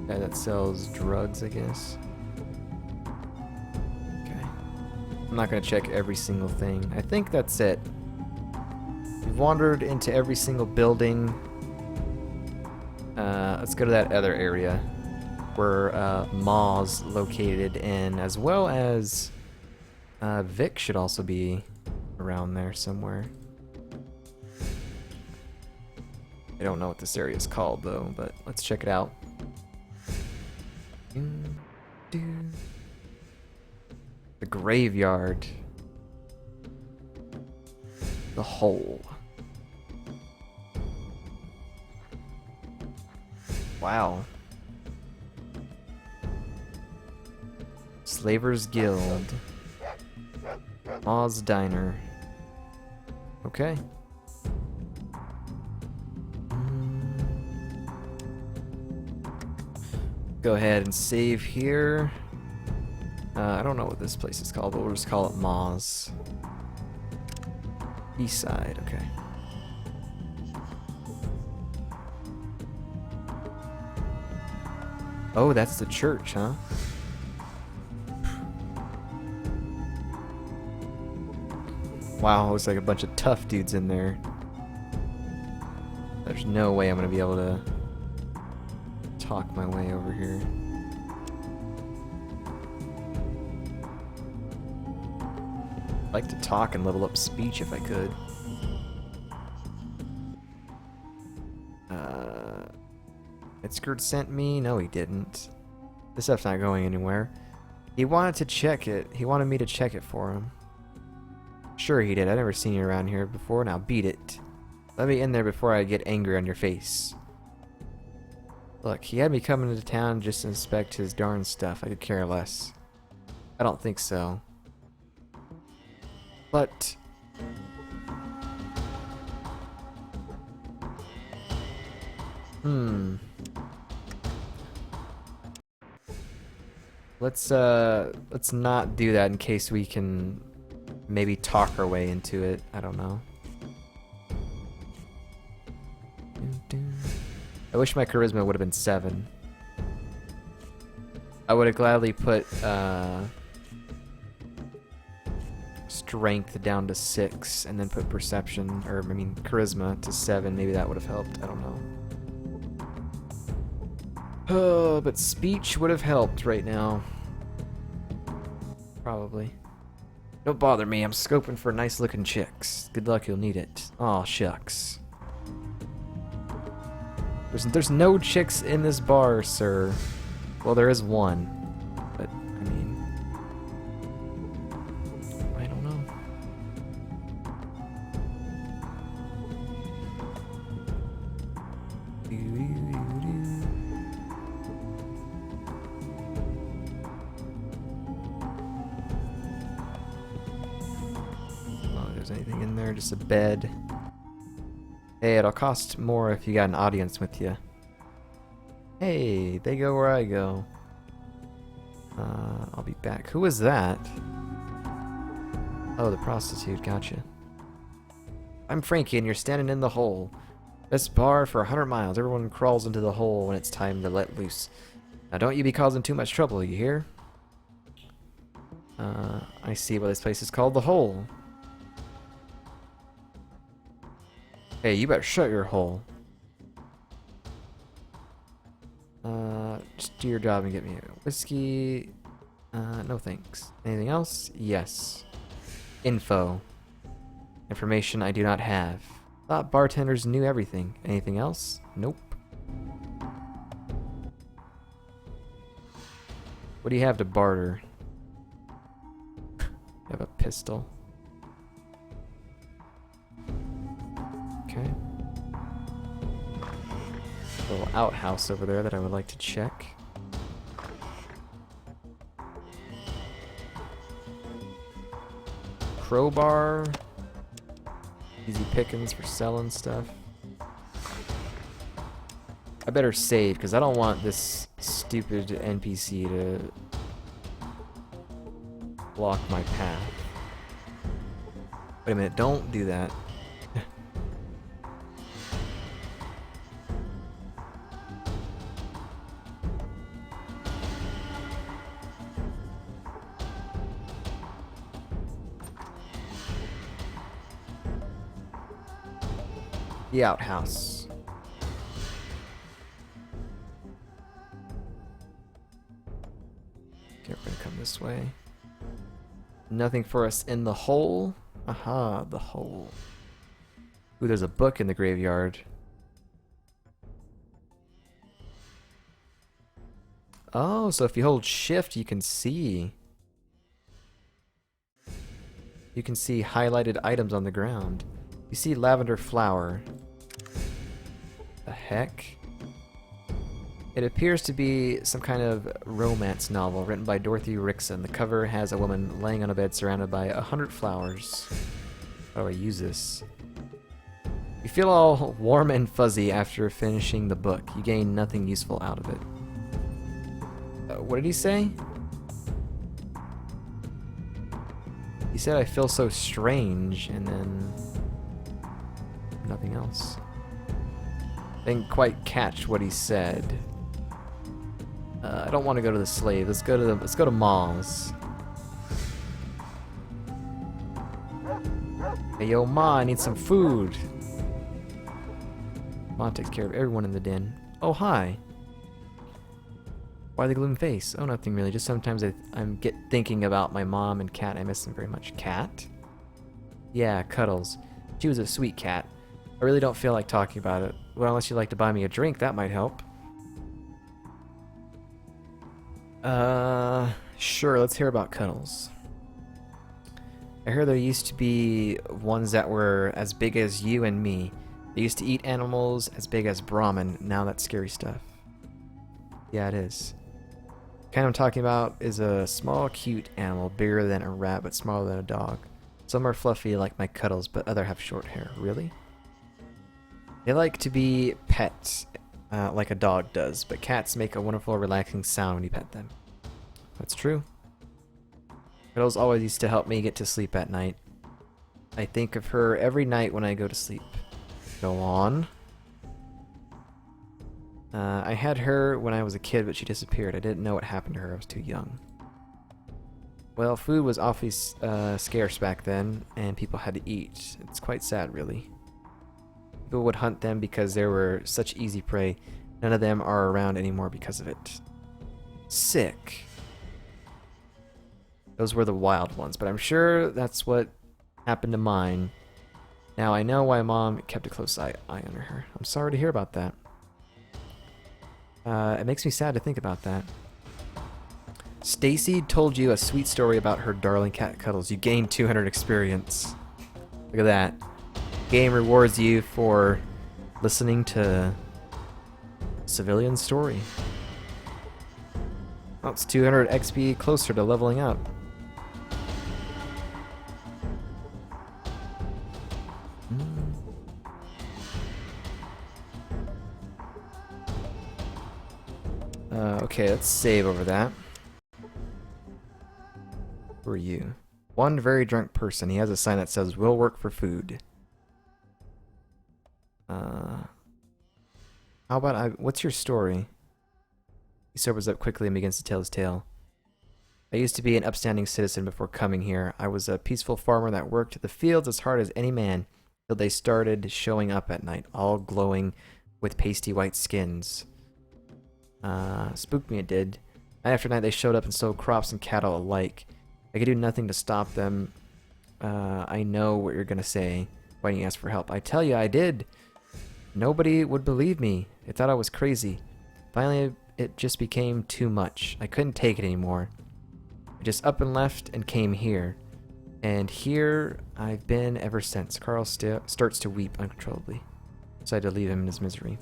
Guy that sells drugs, I guess. Okay. I'm not gonna check every single thing. I think that's it. We've wandered into every single building. Let's go to that other area where Maw's located in, as well as Vic should also be around there somewhere. I don't know what this area is called though, but let's check it out. The graveyard. The hole. Wow. Slaver's Guild. Maw's Diner. Okay. Go ahead and save here. I don't know what this place is called, but we'll just call it Maw's. East side, okay. Oh, that's the church, huh? Wow, looks like a bunch of tough dudes in there. There's no way I'm gonna be able to talk my way over here. I'd like to talk and level up speech if I could. Itzgard sent me? No, he didn't. This stuff's not going anywhere. He wanted to check it. He wanted me to check it for him. Sure he did. I've never seen you around here before. Now beat it. Let me in there before I get angry on your face. Look, he had me come into town just to inspect his darn stuff. I could care less. I don't think so. But... Let's not do that in case we can maybe talk our way into it. I don't know. I wish my charisma would have been 7. I would have gladly put strength down to 6 and then put perception, or I mean charisma to 7. Maybe that would have helped. I don't know. But speech would have helped right now. Probably. Don't bother me. I'm scoping for nice looking chicks. Good luck, you'll need it. Aw, shucks. There's no chicks in this bar, sir. Well, there is one. But, I mean... I don't know. Oh, there's anything in there? Just a bed. Hey, it'll cost more if you got an audience with you. Hey, they go where I go. I'll be back. Who is that? Oh, the prostitute. Gotcha. I'm Frankie, and you're standing in the hole. Best bar for 100 miles. Everyone crawls into the hole when it's time to let loose. Now, don't you be causing too much trouble, you hear? I see why this place is called the Hole. Hey, you better shut your hole. Just do your job and get me a whiskey. No thanks. Anything else? Yes. Info. Information I do not have. Thought bartenders knew everything. Anything else? Nope. What do you have to barter? I have a pistol. Okay. Little outhouse over there that I would like to check. Crowbar. Easy pickings for selling stuff. I better save because I don't want this stupid NPC to block my path. Wait a minute, don't do that. The outhouse. Okay, we're gonna come this way. Nothing for us in the hole. Aha, the hole. Ooh, there's a book in the graveyard. Oh, so if you hold shift, you can see. You can see highlighted items on the ground. You see lavender flower. The heck? It appears to be some kind of romance novel written by Dorothy Rickson. The cover has a woman laying on a bed surrounded by 100 flowers. How do I use this? You feel all warm and fuzzy after finishing the book. You gain nothing useful out of it. What did he say? He said I feel so strange, and then nothing else. Didn't quite catch what he said. I don't want to go to the slave. Let's go to Ma's. Hey, yo, Ma, I need some food. Ma takes care of everyone in the den. Oh, hi. Why the gloomy face? Oh, nothing really. Just sometimes I get thinking about my mom and Cat. I miss them very much. Cat? Yeah, Cuddles. She was a sweet cat. I really don't feel like talking about it. Well, unless you'd like to buy me a drink, that might help. Sure, let's hear about Cuddles. I heard there used to be ones that were as big as you and me. They used to eat animals as big as Brahmin. Now that's scary stuff. Yeah, it is. The kind I'm talking about is a small, cute animal, bigger than a rat, but smaller than a dog. Some are fluffy like my Cuddles, but other have short hair. Really? They like to be pets, like a dog does, but cats make a wonderful, relaxing sound when you pet them. That's true. Cuddles always used to help me get to sleep at night. I think of her every night when I go to sleep. Go on. I had her when I was a kid, but she disappeared. I didn't know what happened to her. I was too young. Well, food was awfully scarce back then, and people had to eat. It's quite sad, really. People would hunt them because they were such easy prey. None of them are around anymore because of it. Sick. Those were the wild ones, but I'm sure that's what happened to mine. Now, I know why Mom kept a close eye on her. I'm sorry to hear about that. It makes me sad to think about that. Stacy told you a sweet story about her darling cat Cuddles. You gained 200 experience. Look at that. Game rewards you for listening to civilian story. Well, it's 200 XP closer to leveling up. Okay, let's save over that. Who are you? One very drunk person. He has a sign that says, "We'll work for food." How about what's your story? He sobers up quickly and begins to tell his tale. I used to be an upstanding citizen before coming here. I was a peaceful farmer that worked the fields as hard as any man, till they started showing up at night, all glowing with pasty white skins. Spooked me, it did. Night after night they showed up and stole crops and cattle alike. I could do nothing to stop them. I know what you're gonna say. Why didn't you ask for help? I tell you, I did. Nobody would believe me. They thought I was crazy. Finally, it just became too much. I couldn't take it anymore. I just up and left and came here. And here I've been ever since. Carl starts to weep uncontrollably. Decided to leave him in his misery.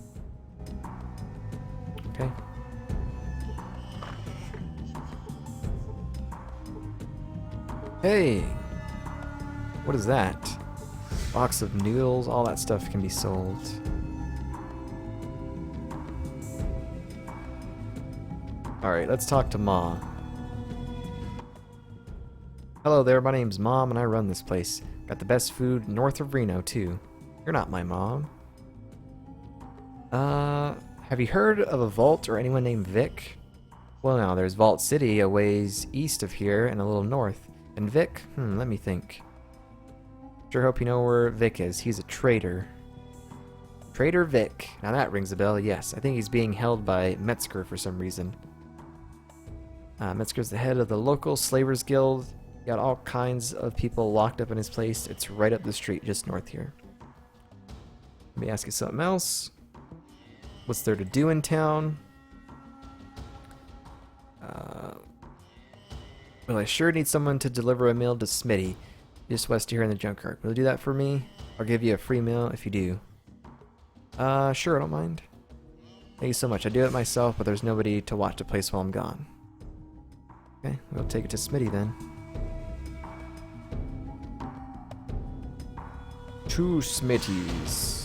Okay. Hey! What is that? Box of noodles, all that stuff can be sold. Alright, let's talk to Ma. Hello there, my name's Mom and I run this place. Got the best food north of Reno, too. You're not my mom. Have you heard of a vault or anyone named Vic? Well, now, there's Vault City a ways east of here and a little north. And Vic? Let me think. Sure hope you know where Vic is. He's a traitor. Trader Vic. Now that rings a bell. Yes, I think he's being held by Metzger for some reason. Metzger's the head of the local Slavers Guild. Got all kinds of people locked up in his place. It's right up the street, just north here. Let me ask you something else. What's there to do in town? Well, I sure need someone to deliver a meal to Smitty, just west of here in the junkyard. Will you do that for me? I'll give you a free meal if you do. Sure, I don't mind. Thank you so much. I do it myself, but there's nobody to watch the place while I'm gone. Okay, we'll take it to Smitty then. Two Smitties.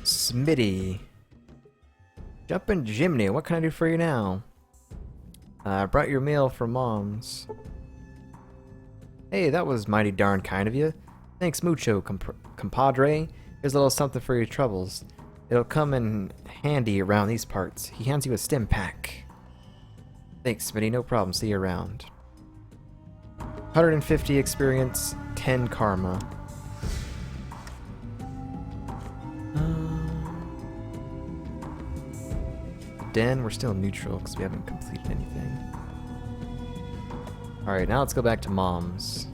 Smitty. Jumpin' Jimny, what can I do for you now? I brought your meal for Mom's. Hey, that was mighty darn kind of you. Thanks mucho, compadre. Here's a little something for your troubles. It'll come in handy around these parts. He hands you a stim pack. Thanks, Smitty, no problem. See you around. 150 experience, 10 karma. Den, we're still neutral because we haven't completed anything. Alright, now let's go back to Mom's.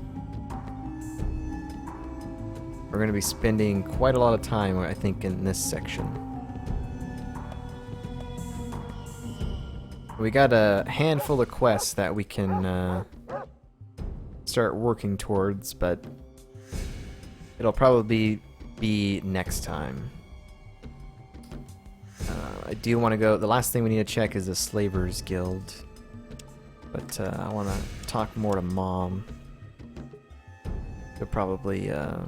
We're going to be spending quite a lot of time, I think, in this section. We got a handful of quests that we can start working towards, but it'll probably be next time. I do want to go. The last thing we need to check is the Slavers Guild, but I want to talk more to Mom. He'll probably. That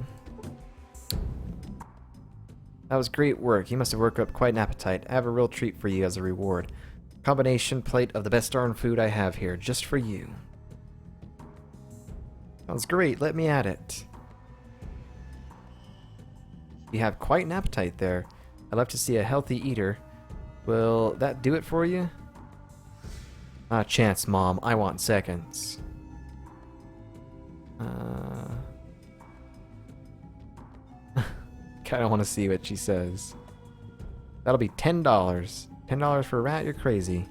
was great work. You must have worked up quite an appetite. I have a real treat for you as a reward. Combination plate of the best darn food I have here, just for you. Sounds great. Let me at it. You have quite an appetite there. I love to see a healthy eater. Will that do it for you? Not a chance, Mom. I want seconds. Kinda want to see what she says. That'll be $10. $10 for a rat? You're crazy.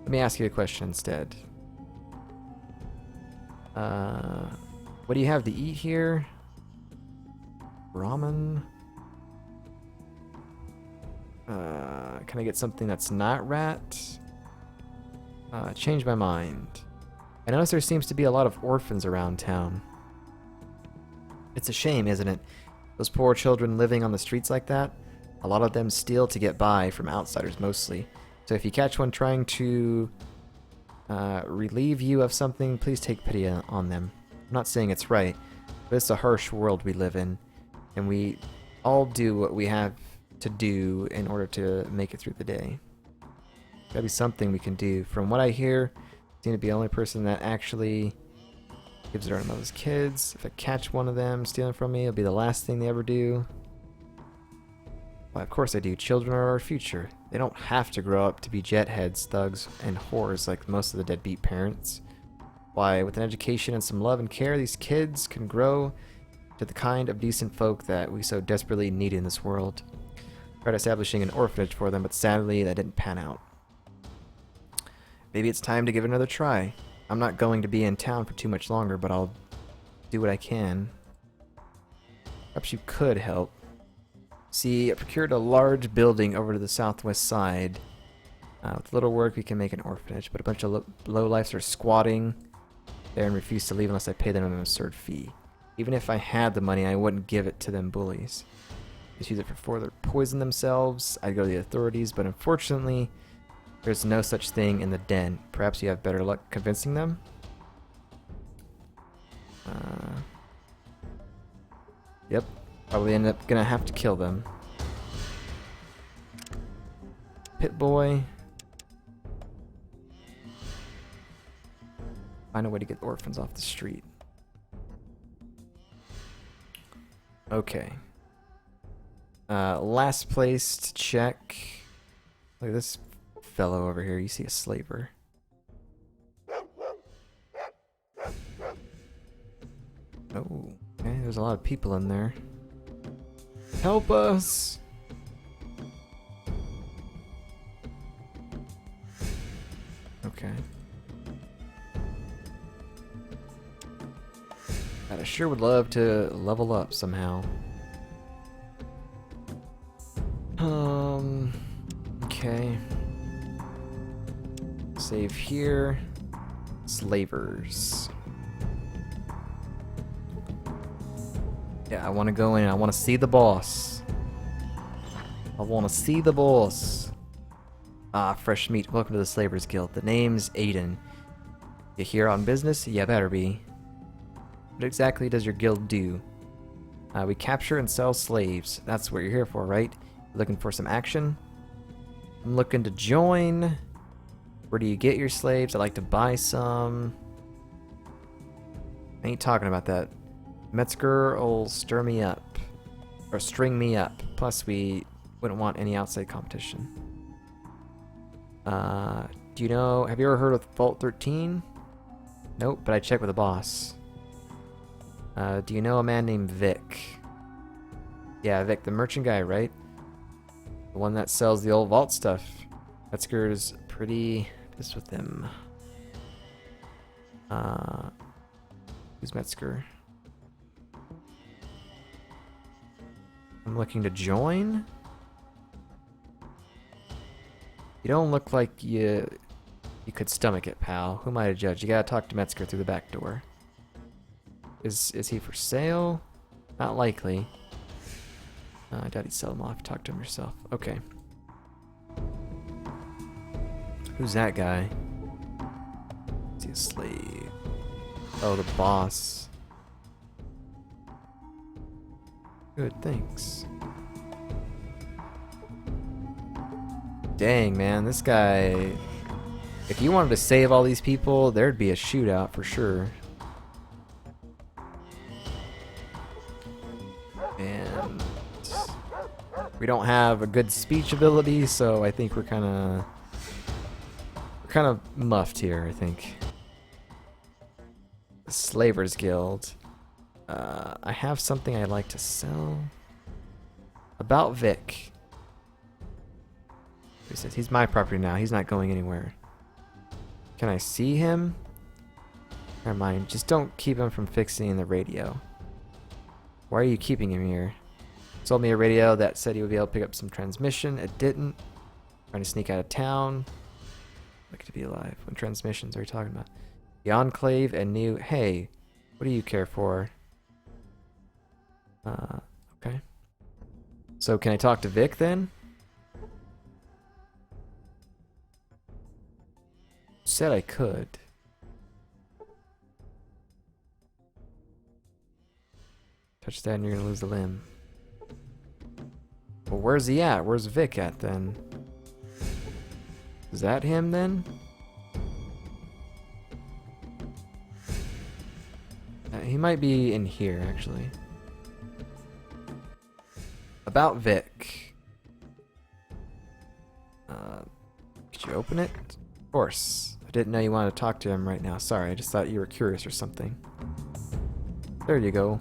Let me ask you a question instead. What do you have to eat here? Brahmin? Can I get something that's not rat? Change my mind. I notice there seems to be a lot of orphans around town. It's a shame, isn't it? Those poor children living on the streets like that. A lot of them steal to get by from outsiders mostly. So if you catch one trying to relieve you of something, please take pity on them. I'm not saying it's right, but it's a harsh world we live in, and we all do what we have to do in order to make it through the day. Gotta be something we can do. From what I hear, I seem to be the only person that actually gives it to those kids. If I catch one of them stealing from me, it'll be the last thing they ever do. Well, of course I do. Children are our future. They don't have to grow up to be jetheads, thugs, and whores like most of the deadbeat parents. Why, with an education and some love and care, these kids can grow to the kind of decent folk that we so desperately need in this world. Tried establishing an orphanage for them, but sadly that didn't pan out. Maybe it's time to give it another try. I'm not going to be in town for too much longer, but I'll do what I can. Perhaps you could help. See, I procured a large building over to the southwest side. With little work, we can make an orphanage, but a bunch of lowlifes are squatting there and refuse to leave unless I pay them an absurd fee. Even if I had the money, I wouldn't give it to them bullies. Just use it before they poison themselves. I'd go to the authorities, but unfortunately, there's no such thing in the den. Perhaps you have better luck convincing them? Yep. Probably end up gonna have to kill them. Pit boy. Find a way to get the orphans off the street. Okay. Last place to check. Look at this fellow over here. You see a slaver. Oh, okay. There's a lot of people in there. Help us! Okay. God, I sure would love to level up somehow. Okay. Save here. Slavers. Yeah, I want to go in. I want to see the boss. I want to see the boss. Ah, fresh meat. Welcome to the Slavers Guild. The name's Aiden. You here on business? Yeah, better be. What exactly does your guild do? We capture and sell slaves. That's what you're here for, right? Looking for some action? I'm looking to join. Where do you get your slaves? I'd like to buy some. I ain't talking about that. Metzger will stir me up. Or string me up. Plus, we wouldn't want any outside competition. Do you know... Have you ever heard of Vault 13? Nope, but I checked with the boss. Do you know a man named Vic? Yeah, Vic, the merchant guy, right? The one that sells the old vault stuff. Metzger's pretty pissed with him. Who's Metzger? I'm looking to join? You don't look like you could stomach it, pal. Who am I to judge? You gotta talk to Metzger through the back door. Is he for sale? Not likely. I doubt he'd sell them off. Talk to him yourself. Okay. Who's that guy? Is he a slave? Oh, the boss. Good, thanks. Dang, man, this guy... If you wanted to save all these people, there'd be a shootout for sure. And... we don't have a good speech ability, so I think we're kind of muffed here, I think. The Slavers Guild. I have something I'd like to sell. About Vic. He says he's my property now. He's not going anywhere. Can I see him? Never mind. Just don't keep him from fixing the radio. Why are you keeping him here? Sold me a radio that said he would be able to pick up some transmission. It didn't. Trying to sneak out of town. Lucky to be alive. What transmissions are you talking about? The Enclave and new... Hey, what do you care for? Okay. So can I talk to Vic then? Said I could. Touch that and you're gonna lose a limb. Well, where's he at? Where's Vic at then? Is that him then? He might be in here actually. About Vic. Could you open it? Of course. I didn't know you wanted to talk to him right now. Sorry, I just thought you were curious or something. There you go.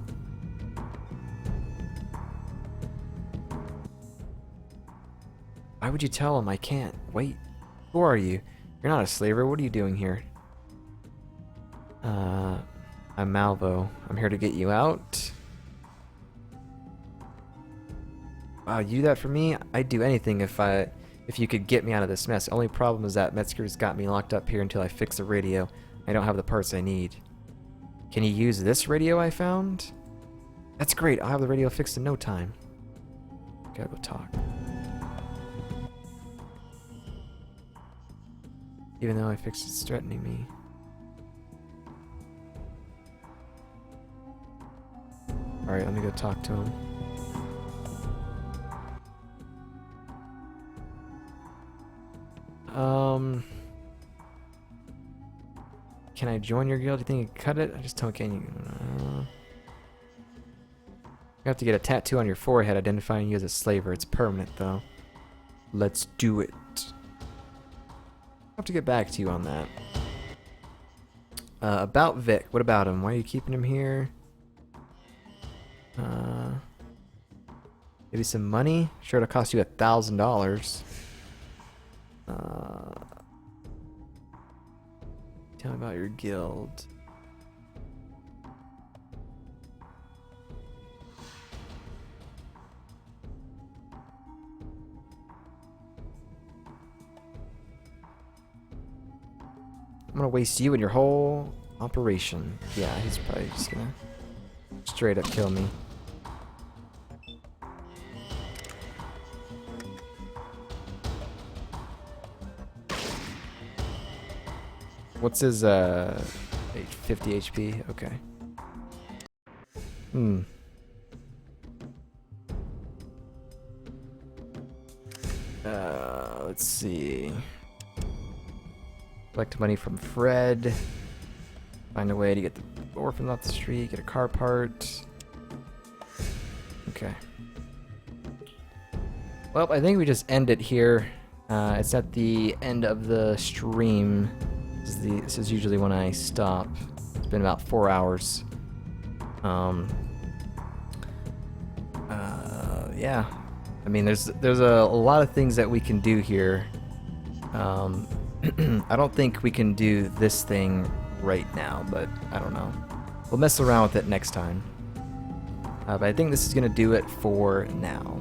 Why would you tell him I can't? Wait. Who are you? You're not a slaver. What are you doing here? I'm Malvo. I'm here to get you out. Wow, you do that for me? I'd do anything if you could get me out of this mess. The only problem is that Metzger's got me locked up here until I fix the radio. I don't have the parts I need. Can you use this radio I found? That's great. I'll have the radio fixed in no time. Gotta go talk. Even though I fixed it, it's threatening me. Alright, let me go talk to him. Can I join your guild? Do you think you can cut it? I just don't. Can you? You have to get a tattoo on your forehead identifying you as a slaver. It's permanent, though. Let's do it. I'll have to get back to you on that. About Vic. What about him? Why are you keeping him here? Maybe some money? Sure, it'll cost you $1,000. Tell me about your guild. I'm gonna waste you and your whole operation. Yeah, he's probably just gonna straight up kill me. What's his 50 HP? Okay. Let's see. Collect money from Fred. Find a way to get the orphan off the street. Get a car part. Okay. Well, I think we just end it here. It's at the end of the stream. This is usually when I stop. It's been about 4 hours. Yeah. I mean, there's a lot of things that we can do here. I don't think we can do this thing right now, but I don't know. We'll mess around with it next time. But I think this is going to do it for now.